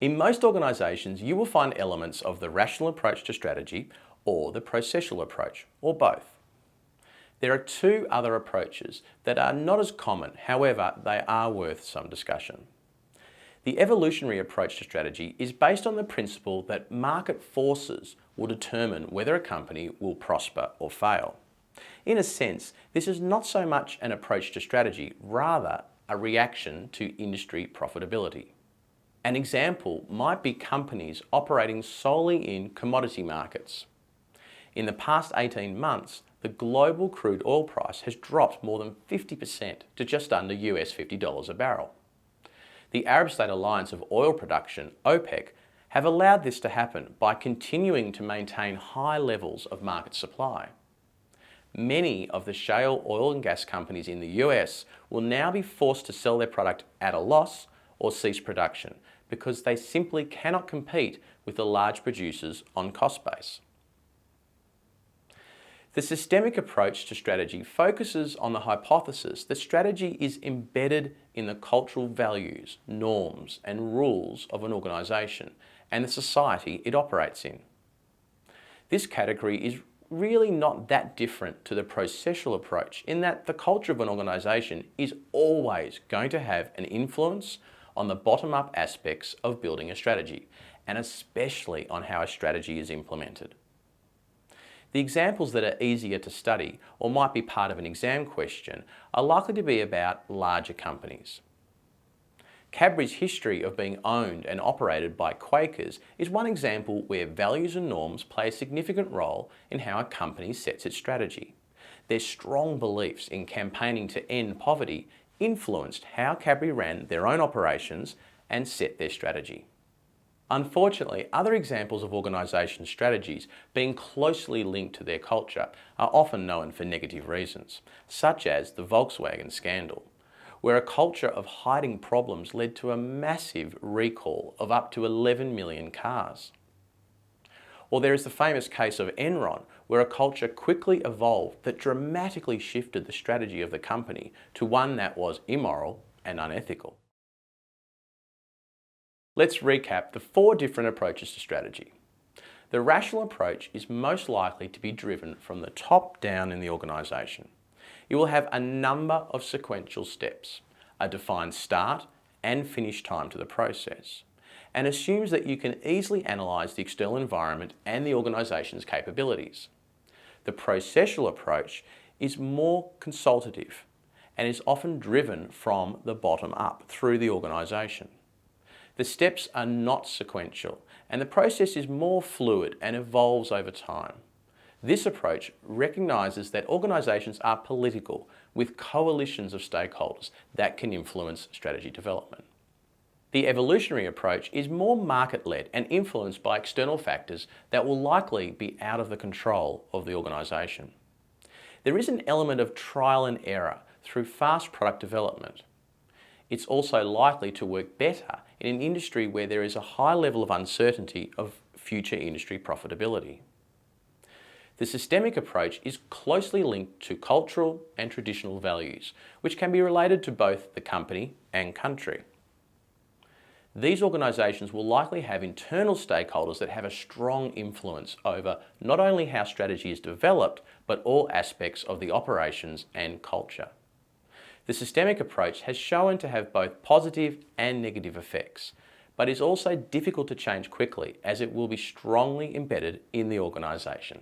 In most organisations, you will find elements of the rational approach to strategy or the processual approach, or both. There are two other approaches that are not as common, however, they are worth some discussion. The evolutionary approach to strategy is based on the principle that market forces will determine whether a company will prosper or fail. In a sense, this is not so much an approach to strategy, rather a reaction to industry profitability. An example might be companies operating solely in commodity markets. In the past 18 months, the global crude oil price has dropped more than 50% to just under $50 a barrel. The Arab State Alliance of Oil Production, OPEC, have allowed this to happen by continuing to maintain high levels of market supply. Many of the shale oil and gas companies in the US will now be forced to sell their product at a loss or cease production because they simply cannot compete with the large producers on cost base. The systemic approach to strategy focuses on the hypothesis that strategy is embedded in the cultural values, norms, and rules of an organisation and the society it operates in. This category is really not that different to the processual approach in that the culture of an organisation is always going to have an influence on the bottom-up aspects of building a strategy, and especially on how a strategy is implemented. The examples that are easier to study or might be part of an exam question are likely to be about larger companies. Cadbury's history of being owned and operated by Quakers is one example where values and norms play a significant role in how a company sets its strategy. Their strong beliefs in campaigning to end poverty influenced how Cadbury ran their own operations and set their strategy. Unfortunately, other examples of organisation strategies being closely linked to their culture are often known for negative reasons, such as the Volkswagen scandal, where a culture of hiding problems led to a massive recall of up to 11 million cars. Or there is the famous case of Enron, where a culture quickly evolved that dramatically shifted the strategy of the company to one that was immoral and unethical. Let's recap the 4 different approaches to strategy. The rational approach is most likely to be driven from the top down in the organisation. It will have a number of sequential steps, a defined start and finish time to the process, and assumes that you can easily analyse the external environment and the organisation's capabilities. The processual approach is more consultative and is often driven from the bottom up through the organisation. The steps are not sequential, and the process is more fluid and evolves over time. This approach recognises that organisations are political, with coalitions of stakeholders that can influence strategy development. The evolutionary approach is more market-led and influenced by external factors that will likely be out of the control of the organisation. There is an element of trial and error through fast product development. It's also likely to work better in an industry where there is a high level of uncertainty of future industry profitability. The systemic approach is closely linked to cultural and traditional values, which can be related to both the company and country. These organisations will likely have internal stakeholders that have a strong influence over not only how strategy is developed, but all aspects of the operations and culture. The systemic approach has shown to have both positive and negative effects, but is also difficult to change quickly as it will be strongly embedded in the organisation.